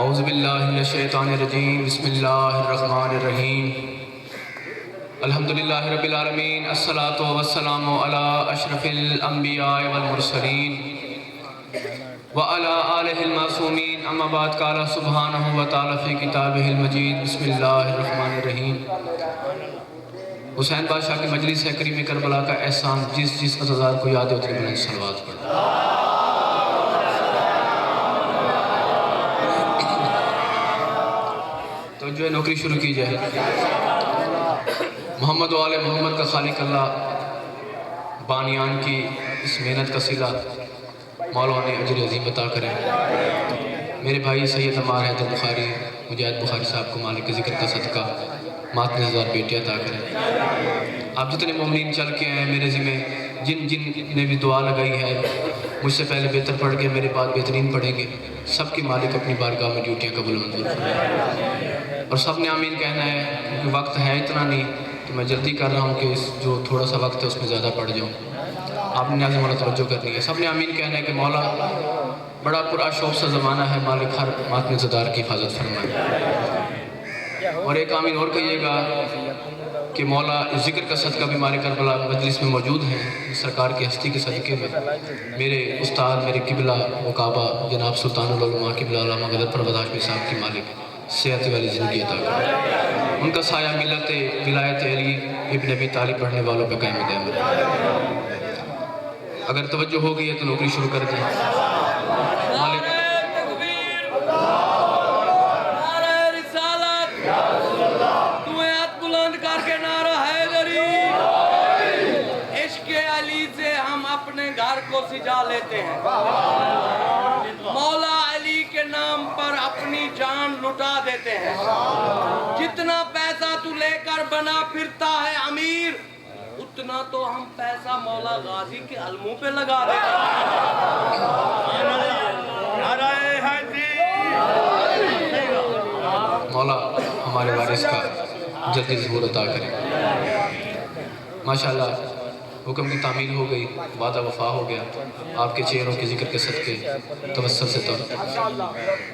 اعوذ باللہ من الشیطان الرجیم بسم اللہ الرحمن الرحیم الحمدللہ رب العالمین الصلاة والسلام علی اشرف الانبیاء والمرسلین وعلی آلہ المعصومین اما بعد قال سبحانہ وتعالی فی کتابہ المجید بسم اللہ الرحمن الرحیم حسین بادشاہ کی مجلس ہے کریم کربلا کا احسان جس عزادار کو یاد ہے اتنی بلند صلوات پڑھیں۔ تو جو ہے نوکری شروع کی جائے محمد و آل محمد کا خالق اللہ بانیان کی اس محنت کا صلہ مولا نے اجر عظیم عطا کرے۔ میرے بھائی سید عمار حیدر بخاری مجاہد بخاری صاحب کو مالک ذکر کا صدقہ ماتنے ہزار بیٹی عطا کرے۔ آپ جتنے مومنین چل کے ہیں میرے ذمہ جن نے بھی دعا لگائی ہے مجھ سے پہلے بہتر پڑھ کے میرے بعد بہترین پڑھیں گے، سب کی مالک اپنی بارگاہ میں ڈیوٹیاں قبول منظور فرمائے۔ اور سب نے آمین کہنا ہے کیونکہ وقت ہے اتنا نہیں تو میں جلدی کر رہا ہوں کہ جو تھوڑا سا وقت ہے اس میں زیادہ پڑھ جاؤں۔ آپ نے ناظم مولا توجہ کرنی ہے، سب نے آمین کہنا ہے کہ مولا بڑا پراشوب سا زمانہ ہے، مالک ہر ماتم زدار کی حفاظت فرمائے۔ اور ایک آمین اور کہیے گا کہ مولا ذکر کا صدقہ بھی مالک کربلا مجلس میں موجود ہیں، سرکار کی ہستی کے صدقے میں میرے استاد میرے قبلہ و کعبہ جناب سلطان العلماء قبلہ علامہ غلط پرواد ہاشمی صاحب کی مالک صحت والی زندگی عطا کرے، ان کا سایہ ملت ولایت علی ابن ابی طالب پڑھنے والوں پہ قائم دائم رہے۔ اگر توجہ ہو گئی ہے تو نوکری شروع کر دیں۔ مالک گھر کو سجا لیتے ہیں، مولا علی کے نام پر اپنی جان لٹا دیتے ہیں۔ جتنا پیسہ تو لے کر بنا پھرتا ہے امیر، اتنا تو ہم پیسہ مولا غازی کے علموں پہ لگا دیتے ہیں۔ مولا ہمارے وارث کا جلدی ظہور عطا کرے۔ ماشاءاللہ حکم کی تعمیل ہو گئی، وعدہ وفا ہو گیا، آپ کے چہروں کے ذکر کے صدقے توسل سے تو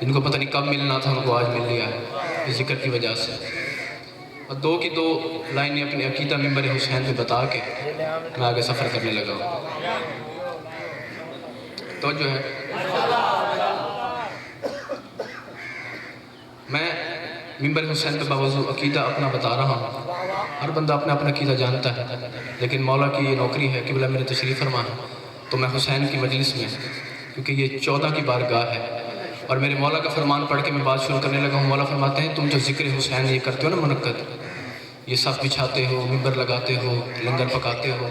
جن کو پتہ نہیں کب ملنا تھا ان کو آج مل لیا ہے اس ذکر کی وجہ سے۔ اور دو کی دو لائنیں اپنے عقیدہ ممبر حسین پہ بتا کے میں آگے سفر کرنے لگا ہوں۔ تو جو ہے میں ممبر حسین پہ باوضو عقیدہ اپنا بتا رہا ہوں، ہر بندہ اپنا اپنا عقیدہ جانتا ہے، لیکن مولا کی یہ نوکری ہے قبلہ میرے تشریف فرما ہے تو میں حسین کی مجلس میں کیونکہ یہ 14 کی بارگاہ ہے اور میرے مولا کا فرمان پڑھ کے میں بات شروع کرنے لگا ہوں۔ مولا فرماتے ہیں تم جو ذکر حسین یہ کرتے ہو نا منعقد، یہ صف بچھاتے ہو، ممبر لگاتے ہو، لنگر پکاتے ہو،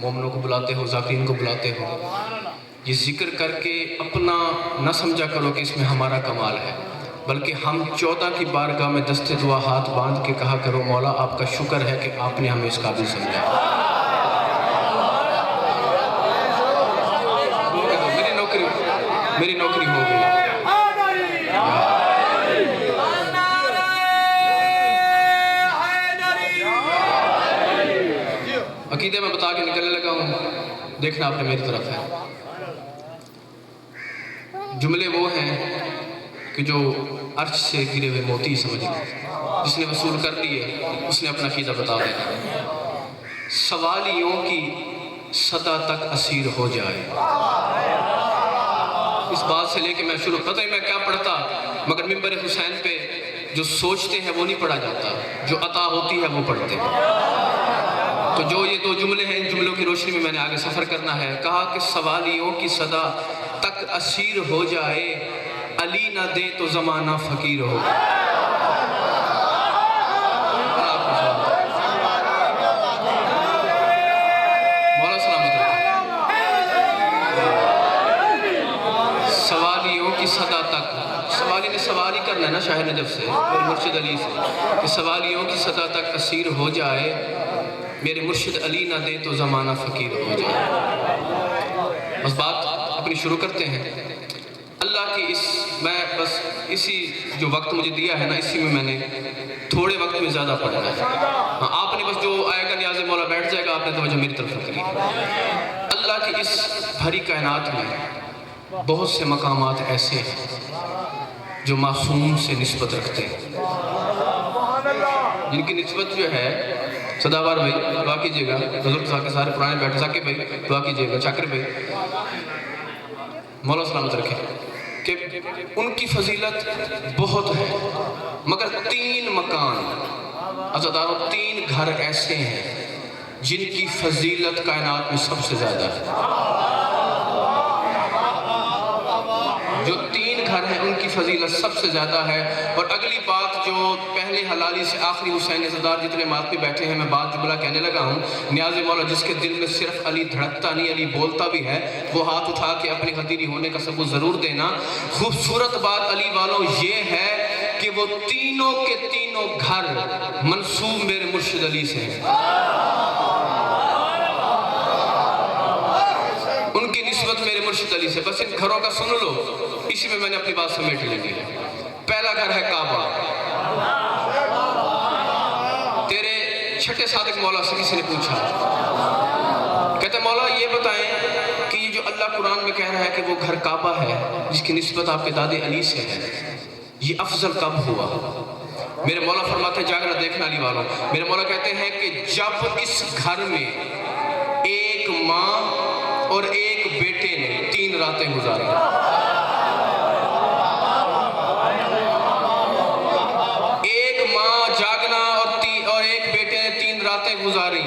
مومنوں کو بلاتے ہو، ذاکرین کو بلاتے ہو، یہ ذکر کر کے اپنا نہ سمجھا کرو کہ اس میں ہمارا کمال ہے، بلکہ ہم 14 کی بارگاہ میں دست دعا ہاتھ باندھ کے کہا کرو مولا آپ کا شکر ہے کہ آپ نے ہمیں اس قابل سمجھا۔ میری نوکری ہو گئی۔ عقیدے میں بتا کے نکلنے لگا ہوں، دیکھنا آپ نے میری طرف ہے۔ جملے وہ ہیں کہ جو عرش سے گرے ہوئے موتی سمجھ لیں، جس نے وصول کر لیے اس نے اپنا عقیدہ بتا دینا۔ سوالیوں کی صدا تک اسیر ہو جائے، اس بات سے لے کے میں شروع پتہ ہی میں کیا پڑھتا، مگر ممبر حسین پہ جو سوچتے ہیں وہ نہیں پڑھا جاتا، جو عطا ہوتی ہے وہ پڑھتے ہیں۔ تو جو یہ دو جملے ہیں ان جملوں کی روشنی میں نے آگے سفر کرنا ہے۔ کہا کہ سوالیوں کی صدا تک اسیر ہو جائے، علی نہ دے تو زمانہ فقیر ہو۔ مولا سلامت رکھے۔ سوالیوں کی صدا تک، سوالی نے سوال ہی کرنا ہے نا شاہ نجف سے اور مرشد علی سے کہ سوالیوں کی صدا تک اسیر ہو جائے، میرے مرشد علی نہ دے تو زمانہ فقیر ہو جائے۔ بس بات اپنی شروع کرتے ہیں۔ اللہ کی میں بس اسی جو وقت مجھے دیا ہے نا اسی میں نے تھوڑے وقت میں زیادہ پڑھنا ہے۔ آپ نے بس جو آئے گا نیاز مولا بیٹھ جائے گا، آپ نے توجہ میری طرف رکھنی ہے۔ اللہ کی اس بھری کائنات میں بہت سے مقامات ایسے ہیں جو معصوم سے نسبت رکھتے ہیں، جن کی نسبت جو ہے، صداوار بھائی دعا کیجئے گا، بزرگ صاحب کے سارے پرانے بیٹھے، ثاقب بھائی دعا کیجئے گا، شاکر بھائی مولا سلامت رکھے، کہ ان کی فضیلت بہت ہے، مگر 3 مکان عزاداروں 3 گھر ایسے ہیں جن کی فضیلت کائنات میں سب سے زیادہ ہے۔ جو 3 گھر ہیں ان کی فضیلت سب سے زیادہ ہے۔ اور اگلی بات جو پہلے حلالی سے آخری حسین عزادار جتنے ماتمی بیٹھے ہیں، میں بات جملہ کہنے لگا ہوں، نیاز مولا جس کے دل میں صرف علی دھڑکتا نہیں علی بولتا بھی ہے، وہ ہاتھ اٹھا کے اپنی غدیری ہونے کا ثبوت ضرور دینا۔ خوبصورت بات علی والوں یہ ہے کہ وہ تینوں کے تینوں گھر منسوب میرے مرشد علی سے ہیں، ان کی نسبت میرے مرشد علی سے۔ بس ان گھروں کا سن لو، اسی میں نے اپنی بات سمیٹ لیں گے۔ پہلا گھر ہے کعبہ۔ تیرے چھٹے صادق مولا سے کسی نے پوچھا، کہتے مولا یہ بتائیں کہ یہ جو اللہ قرآن میں کہہ رہا ہے کہ وہ گھر کعبہ ہے جس کی نسبت آپ کے دادے علی سے ہے، یہ افضل کب ہوا؟ میرے مولا فرماتے ہیں جاگرہ دیکھنا علی والوں، میرے مولا کہتے ہیں کہ جب اس گھر میں ایک ماں اور ایک بیٹے نے 3 راتیں گزاری، ایک ماں جاگنا اور ایک بیٹے نے 3 راتیں گزاری۔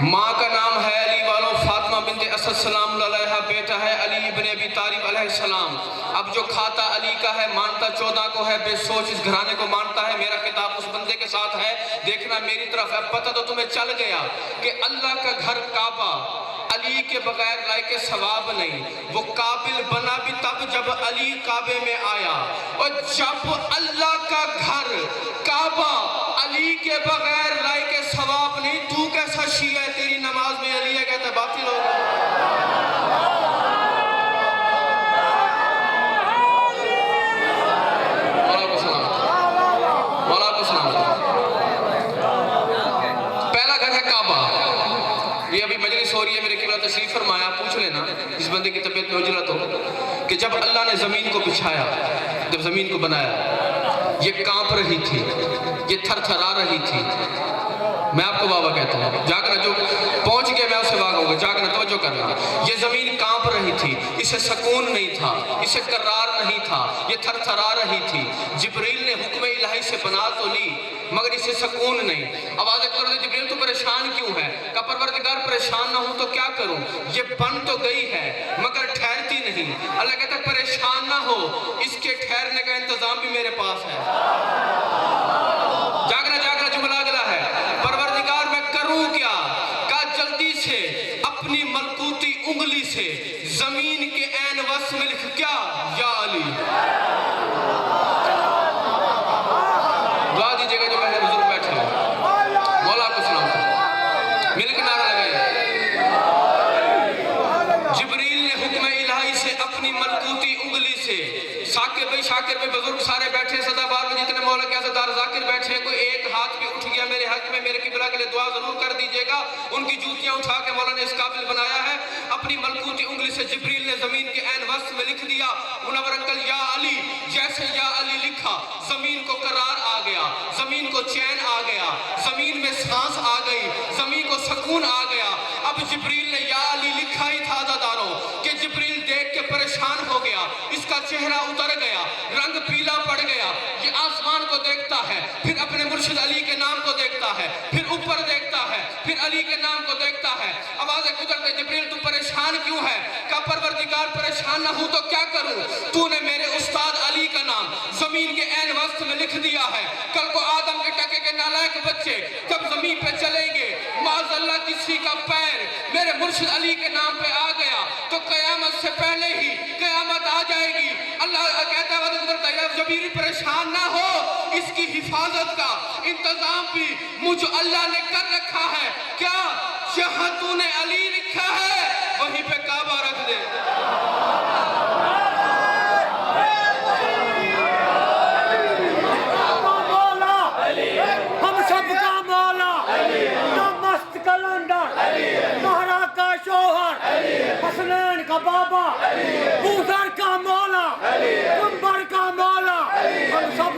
ماں کا نام ہے علی والوں فاطمہ بنت اسد سلام اللہ علیہ، بیٹا ہے علی ابن ابی طالب علیہ السلام۔ اب جو کھاتا علی کا ہے، مانتا 14 کو ہے، بے سوچ اس گھرانے کو مانتا ہے۔ میرا خطاب اس بندے کے ساتھ ہے، دیکھنا میری طرف ہے، پتہ تو تمہیں چل گیا کہ اللہ کا گھر کعبہ علی کے بغیر لائق ثواب نہیں۔ وہ قابل بنا بھی تب جب علی کعبے میں آیا، اور جب اللہ کا گھر کعبہ علی کے بغیر لائق ثواب نہیں، تو کیسا شیعہ ہے؟ تیری نماز میں علی ہے کہتا ہے باطل ہوگا۔ مولا کو سلام، مولا کو سلام۔ پہلا گھر ہے کعبہ۔ یہ ابھی مجلس ہو رہی ہے، میرے قبلہ تشریف فرمایا، پوچھ لینا اس بندے کی طبیعت میں اجرت ہو کہ جب اللہ نے زمین کو بچھایا، جب زمین کو بنایا، یہ کانپ رہی تھی، یہ تھر تھرا رہی تھی۔ میں آپ کو بابا کہتا ہوں، جاگنا جو پہنچ گیا میں اسے بھاگوں گا، جاگنا توجہ کرنا۔ یہ زمین کانپ رہی تھی، اسے سکون نہیں تھا، اسے قرار نہیں تھا، یہ تھر تھرا رہی تھی۔ جبریل نے حکم الہی سے بنا تو لی مگر اسے سکون نہیں۔ آواز کر دے جبریل تو پریشان کیوں ہے؟ کہ پروردگار پریشان نہ ہوں تو کیا کروں؟ یہ بن تو گئی ہے مگر ٹھہرتی نہیں۔ اللہ کہتا ہے پریشان نہ ہو، اس کے ٹھہرنے کا انتظام بھی میرے پاس ہے۔ جاگنا جاگنا جملہ اگلا ہے، پروردگار میں کروں کیا؟ کہا جلدی سے اپنی ملکوتی انگلی سے زمین کے عین وسط میں لکھ، کیا؟ یا علی۔ دعا دیجئے گا جو پہلے بزرگ بیٹھے ہیں، مولا کو سلام کریں، مل کے نعرہ لگائیں۔ جبریل نے حکم الہی سے اپنی ملکوتی انگلی سے، ثاقب بھائی شاکر بھائی بزرگ سارے بیٹھے، صدا بار میں جتنے مولا کے عزادار ذاکر بیٹھے ہیں، کوئی ایک ہاتھ بھی اٹھ گیا میرے حق میں، میرے قبلہ کے لئے دعا ضرور کر دیجئے گا۔ ان کی جوتیاں اٹھا کے مولا نے اس قابل بنایا ہے۔ اپنی ملکوتی انگلی سے جبریل نے زمین کے عین وسط میں لکھ دیا، منور انکل یا علی۔ جیسے یا علی لکھا، زمین کو قرار آ گیا، زمین کو چین آ گیا، زمین میں سانس آ گئی، زمین کو سکون آ گیا۔ اب جبریل نے یا علی لکھا ہی تھا عزاداروں کہ جبریل دیکھ کے پریشان ہو گیا، اس کا چہرہ اتر گیا، رنگ پیلا پڑ گیا۔ یہ آسمان کو دیکھتا ہے، پھر اپنے مرشد علی کے نام کو دیکھتا ہے، پھر اوپر دیکھتا ہے، پھر علی کے نام کو دیکھتا ہے۔ آوازیں گزرتے جبریل تو پریشان کیوں ہے؟ کہ پروردگار پریشان نہ ہوں تو کیا کروں؟ تو نے میرے استاد علی کا نام زمین کے عین وسط میں لکھ دیا ہے۔ کل کو آدم کے ٹکے کے نالائق بچے جب زمین پہ چلیں گے، معاذ اللہ کسی کا پیر میرے مرشد علی کے نام پہ آ گیا تو قیامت سے پہلے ہی قیامت آ جائے گی۔ اللہ کہتا ہے جبریل پریشان نہ ہو، اس کی حفاظت کا انتظام بھی مجھ اللہ نے کر رکھا ہے۔ کیا؟ جہاں تو نے علی لکھا ہے وہیں پہ کعبہ رکھ دے۔ ہم سب کا مولا، مست کلندر، مہرا کا شوہر، حسنین کا بابا، بوزر کا مولا، کمبر کا مولا۔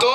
2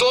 2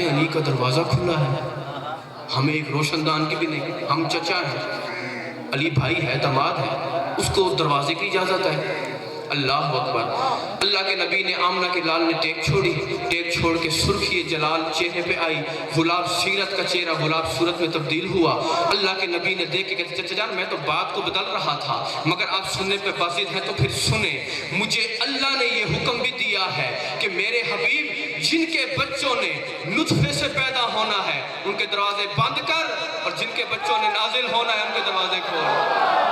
کہتے ہیں علی کا دروازہ کھلا ہے، ہمیں ایک روشن دان کی بھی نہیں، ہم چچا ہیں، علی بھائی ہے، داماد ہے، اس کو دروازے کی اجازت ہے۔ اللہ اکبر۔ اللہ کے نبی نے آمنہ کے لال نے ٹیک چھوڑی، ٹیک چھوڑ کے سرخی جلال چہرے پہ آئی، گلاب سیرت کا چہرہ گلاب صورت میں تبدیل ہوا۔ اللہ کے نبی نے دیکھ کے کہتے چچا جان میں تو بات کو بدل رہا تھا مگر آپ سننے پہ بازد ہیں تو پھر سنیں، مجھے اللہ نے یہ حکم بھی دیا ہے کہ میرے حبیب جن کے بچوں نے نطفے سے پیدا ہونا ہے ان کے دروازے بند کر، اور جن کے بچوں نے نازل ہونا ہے ان کے دروازے کھول۔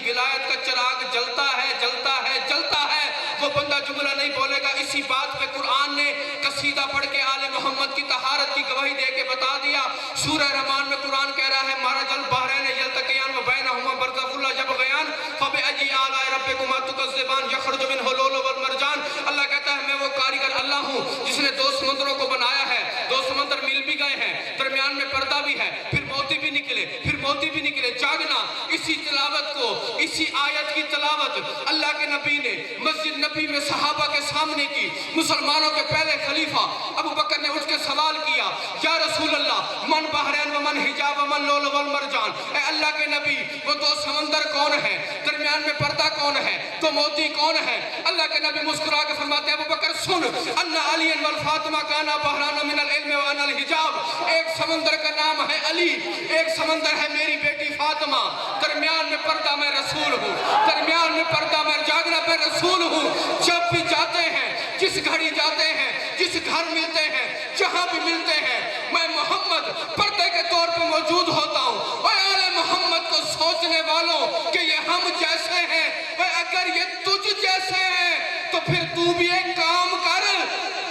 ولایت کا چراغ جلتا ہے جلتا ہے جلتا ہے، وہ بندہ جملہ نہیں بولے گا۔ اسی بات پہ قرآن نے قصیدہ پڑھ کے آل محمد کی طہارت کی گواہی دے کے بتا دیا۔ سورہ رحمان میں قرآن کہہ رہا ہے مرج البحرین یلتقیان وبینہما برزخ لا یبغیان فبأی آلاء ربکما تکذبان یخرج منہ اللؤلؤ والمرجان۔ اللہ کہتا ہے میں وہ کاریگر اللہ ہوں جس نے دو سمندروں کو بنایا ہے، دو سمندر مل بھی گئے ہیں، درمیان میں پردہ بھی ہے، پھر موتی بھی نکلے، پھر موتی بھی نکلے۔ جاگنا اسی تلاوت کو، اسی آیت کی تلاوت اللہ کے نبی نے مسجد نبی میں صحابہ کے سامنے کی۔ مسلمانوں کے پہلے خلیفہ ابو بکر نے اٹھ کے سوال کیا یا رسول اللہ من بحرین ومن حجاب ومن لؤلؤ والمرجان، اے اللہ کے نبی وہ دو سمندر کون ہے، درمیان میں پردہ کون ہے، تو موتی کون ہے؟ اللہ کے نبی مسکرا کے فرماتے ہیں ابو بکر سن ان علی والفاطمہ کانا بحران من العلم وانا الحجاب، ایک سمندر کا نام ہے علی، ایک سمندر ہے میری بیٹی فاطمہ، درمیان میں پردہ میں رسول ہوں، درمیان میں پردہ میں جاگنا پہ رسول ہوں۔ جب بھی جاتے ہیں، جس گھڑی جاتے ہیں، جس گھر ملتے ہیں، جہاں بھی ملتے ہیں، میں محمد پردے کے طور پہ موجود ہوتا ہوں۔ اے آل محمد کو سوچنے والوں کہ یہ ہم جیسے ہیں، اے اگر یہ تجھ جیسے ہیں تو پھر تو بھی ایک کام کر،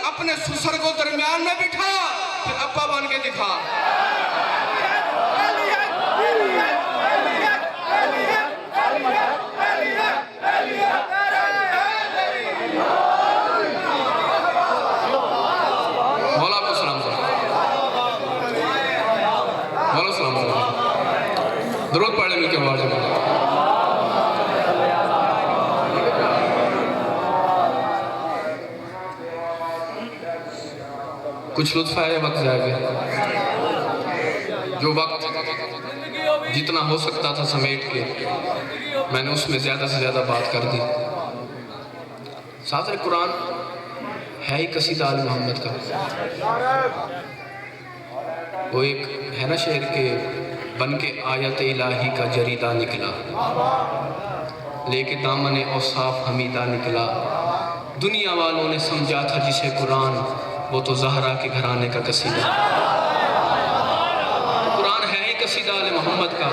اپنے سسر کو درمیان میں بٹھا پھر ابا بن کے دکھا۔ درود پڑھیں مل کے آواز میں۔ کچھ لطف آئے وقت ضائع گیا، جو وقت جتنا ہو سکتا تھا سمیٹ کے میں نے اس میں زیادہ سے زیادہ بات کر دی۔ ساتھ قرآن ہے ہی قصیدہ آل محمد کا، وہ ایک ہے نا شعر کے بن کے آیت الہی کا جریدہ نکلا، لے کے دامن اوصاف حمیدہ نکلا، دنیا والوں نے سمجھا تھا جسے قرآن وہ تو زہرا کے گھرانے کا قصیدہ۔ قرآن ہے ہی قصیدہ آل محمد کا،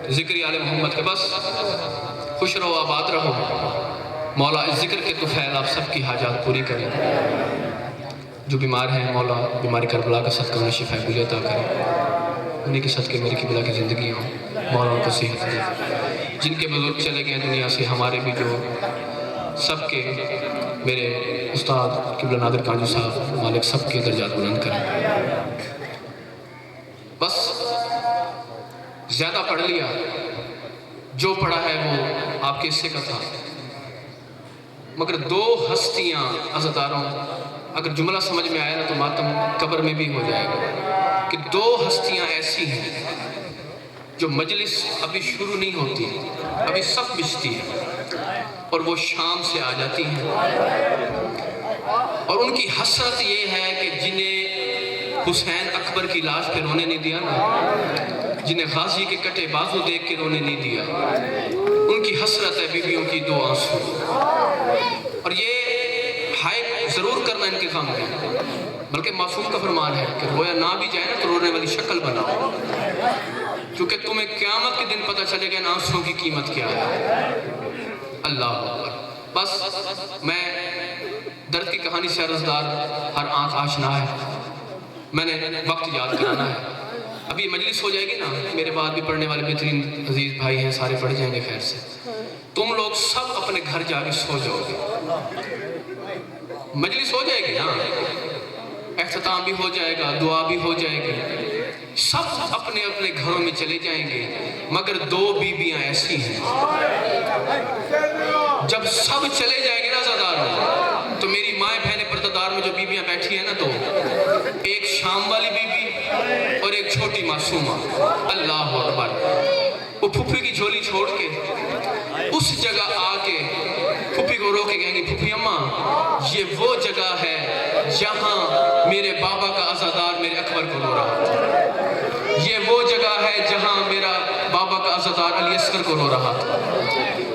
ذکر آل محمد کا۔ بس خوش رہو آباد رہو، مولا اس ذکر کے طفیل آپ سب کی حاجات پوری کریں۔ جو بیمار ہیں مولا بیماری کربلا کا صدقہ انہیں شفا بولی عطا کریں، انہیں کے صدقے میری قبلہ کی زندگی ہوں، مولا ان کو صحت دے۔ جن کے بزرگ چلے گئے دنیا سے، ہمارے بھی جو سب کے میرے استاد قبلہ نادر کانجو صاحب، مالک سب کے درجات بلند کریں۔ بس زیادہ پڑھ لیا، جو پڑھا ہے وہ آپ کے حصے کا تھا، مگر دو ہستیاں عزاداروں، اگر جملہ سمجھ میں آیا نا تو ماتم قبر میں بھی ہو جائے گا، کہ دو ہستیاں ایسی ہیں جو مجلس ابھی شروع نہیں ہوتی، ابھی صف بچتی ہے اور وہ شام سے آ جاتی ہیں، اور ان کی حسرت یہ ہے کہ جنہیں حسین اکبر کی لاش پہ رونے نہیں دیا نا، جنہیں غازی کے کٹے بازو دیکھ کے رونے نہیں دیا، ان کی حسرت ہے بیویوں کی دو آنسو۔ اور یہ ہائے ضرور کرنا ان کے کام ہے، بلکہ معصوم کا فرمان ہے کہ رویا نہ بھی جائے نا تو رونے والی شکل بناؤ، کیونکہ تمہیں قیامت کے دن پتہ چلے گا ان آنسوں کی قیمت کیا ہے۔ اللہ اکبر۔ بس میں درد کی کہانی سے عرضدار، ہر آنکھ آشنا ہے، میں نے وقت یاد کرانا ہے۔ ابھی مجلس ہو جائے گی نا، میرے بعد بھی پڑھنے والے بہترین عزیز بھائی ہیں، سارے پڑھ جائیں گے خیر سے، تم لوگ سب اپنے گھر جا کے سو جاؤ گے، مجلس ہو جائے گی نا، اختتام بھی ہو جائے گا، دعا بھی ہو جائے گی، سب اپنے اپنے گھروں میں چلے جائیں گے، مگر دو بیویاں ایسی ہیں جب سب چلے جائیں گے نا عزاداروں، تو میری مائیں بہنیں پردہ میں جو بیویاں بیٹھی ہیں نا، تو ایک شام والی بیوی اور ایک چھوٹی معصومہ، اللہ اکبر، وہ پھپھی کی جھولی چھوڑ کے اس جگہ آ کے پھپھی کو رو کے کہیں گی پھپھی اماں یہ وہ جگہ ہے جہاں میرے بابا کا عزادار میرے اکبر کو رو رہا تھا، یہ وہ جگہ ہے جہاں میرا بابا کا عزادار علی اصغر کو رو رہا تھا۔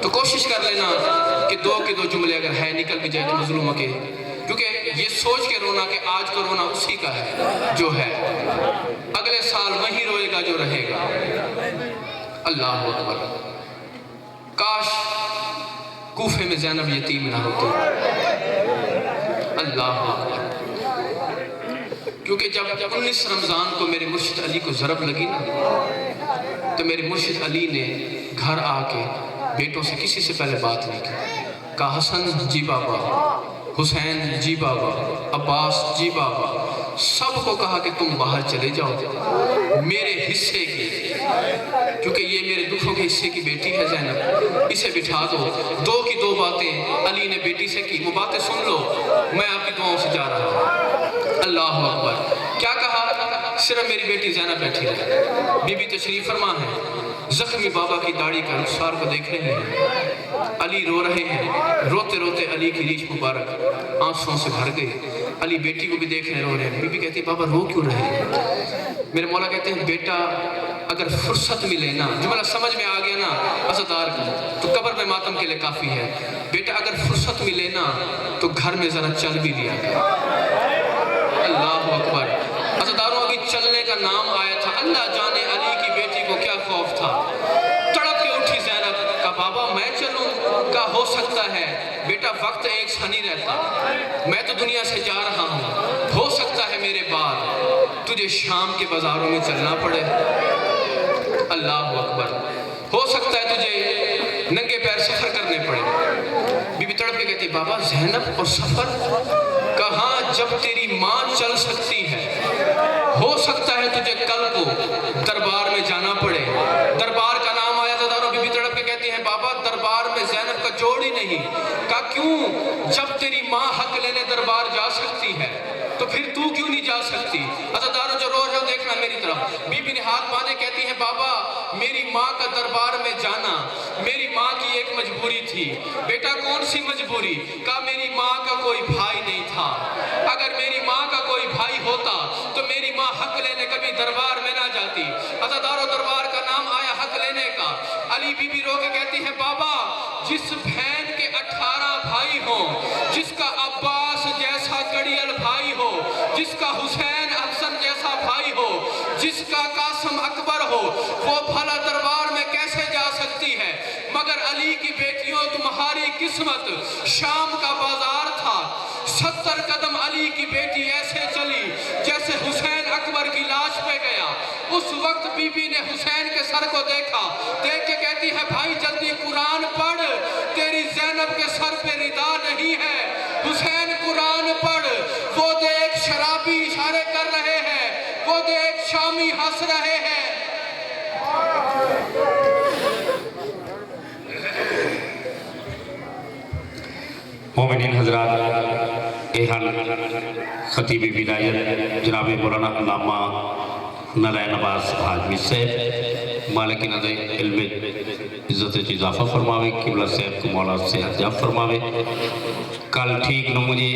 تو کوشش کر لینا کہ دو کے دو جملے اگر ہے نکل بھی جائے تو مظلومہ کے، کیونکہ یہ سوچ کے رونا کہ آج کو رونا اسی کا ہے جو ہے، اگلے سال وہی روئے گا جو رہے گا۔ اللہ اکبر، کاش کوفے میں زینب یتیم نہ ہوتی، اللہ اکبر، کیونکہ جب 19 رمضان کو میرے مرشد علی کو ضرب لگی نا، تو میرے مرشد علی نے گھر آ کے بیٹوں سے کسی سے پہلے بات نہیں کی، کہا حسن جی بابا، حسین جی بابا، عباس جی بابا، سب کو کہا کہ تم باہر چلے جاؤ میرے حصے کی، کیونکہ یہ میرے دکھوں کے حصے کی بیٹی ہے زینب، اسے بٹھا دو، دو کی دو باتیں علی نے بیٹی سے کی، وہ باتیں سن لو، میں آپ کی دعاؤں سے جا رہا ہوں۔ اللہ اکبر، کیا کہا؟ صرف میری بیٹی زینب بیٹھی رہے، بی بی تشریف فرما ہے، زخمی بابا کی داڑھی کا رخسار کو دیکھ رہے ہیں، علی رو رہے ہیں، روتے روتے علی کی ریچھ مبارک آنسوں سے بھر گئی، علی بیٹی کو بھی دیکھ رہے رو رہے ہیں، بی بی کہتی ہے بابا رو کیوں رہے ہیں؟ میرے مولا کہتے ہیں بیٹا اگر فرصت ملے نا، جملہ سمجھ میں آ گیا نا عزادار کا، تو قبر میں ماتم کے لئے کافی ہے، بیٹا اگر فرصت ملے نا تو گھر میں ذرا چل بھی لیا گیا۔ اللہ اکبر، عزاداروں اگی چلنے کا نام آیا تھا، اللہ جانے علی کی بیٹی کو کیا خوف تھا، تڑپ کے اٹھی زینب، کہا بابا میں چلوں؟ کہا ہو سکتا ہے بیٹا وقت ایک سا نہیں رہتا، میں تو دنیا سے جا رہا ہوں، ہو سکتا ہے میرے بعد تجھے شام کے بازاروں میں چلنا پڑے، اللہ اکبر، ہو سکتا ہے تجھے ننگے پیر سفر کرنے پڑے۔ بی بی تڑپ کے کہتی بابا زینب اور سفر؟ کہاں جب تیری ماں چل سکتی ہے، ہو سکتا ہے تجھے کل کو دربار میں جانا پڑے، دربار کا نام آیا تھا داروں، بی بی تڑپ کے کہتی ہیں بابا دربار میں زینب کا جوڑ ہی نہیں، کہا کیوں؟ جب تیری ماں حق لینے دربار جا سکتی ہے تو پھر تو کیوں نہیں جا سکتی؟ عزاداروں جو رو رہے ہو دیکھنا میری طرف، بی بی نے ہاتھ باندھے کہتی ہے بابا میری ماں کا دربار میں جانا میری ماں کی ایک مجبوری تھی۔ بیٹا کون سی مجبوری؟ کہا میری ماں کا کوئی بھائی نہیں تھا، اگر میری ماں کا کوئی بھائی ہوتا تو میری ماں حق لینے کبھی دربار میں نہ جاتی۔ عزاداروں دربار کا نام آیا حق لینے کا، علی بی بی رو کے کہتی ہے بابا جس بہن کے 18 بھائی ہوں، جس کا عباس جیسا کڑیل بھائی ہو، جس کا حسین حسن جیسا بھائی ہو، جس کا قاسم اکبر ہو، وہ بھلا دربار میں کیسے جا سکتی ہے؟ مگر علی کی بیٹیوں تمہاری قسمت شام کا بازار تھا، 70 قدم علی کی بیٹی ایسے چلی جیسے حسین اکبر کی لاش پہ گیا۔ اس وقت بی بی نے حسین کے سر کو دیکھا، دیکھ کے کہتی ہے بھائی جلدی قرآن پڑھ، تیری زینب کے سر پہ ردا نہیں ہے۔ حسین قرآن پڑھ، وہ دیکھ شرابی اشارے کر رہے ہیں، وہ دیکھ شامی ہنس رہے ہیں۔ مومنین حضرات، اہل خطیب ولایت جناب مولانا علامہ نالائن عباس حاجمی صاحب مالک نظر علم عزت اضافہ فرماوے، قبلہ صاحب کو مولا صحت یاب فرماوے۔ کل ٹھیک 9 بجے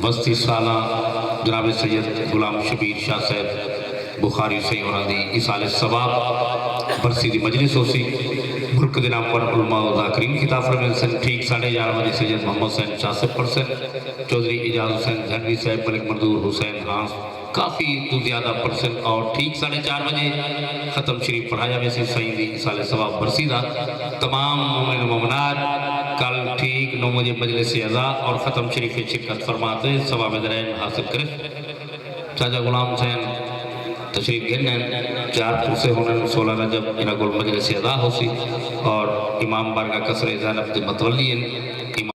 وسطی سالہ جناب سید غلام شبیر شاہ صاحب بخاری سے ہونا دی اصال ثواب برسی دی مجلس ہو سی، ملک دے نام پر علماء و ذاکرین خطاب فرمائے سن۔ ٹھیک 11:30 بجے سید محمد حسین شاہ صاحب پرسن، چودھری اجاز حسین زہنوی صاحب، ملک مردور حسین ہاں کافی تو زیادہ پرسن، اور ٹھیک 4:30 بجے ختم شریف پڑھایا ویسے سعیدی اصال ثواب برسی دا۔ تمام مومن و مومنات کل ٹھیک 9 بجے مجلس عزا اور ختم شریف شرکت فرماتے ثواب درین حاصل کرے۔ چاچا غلام حسین تشریف گھرنے 4 پرسے ہونے 16 رجب انہا گل مجلس عزا ہو سی، اور امام بارگاہ قصر زینب دے متولی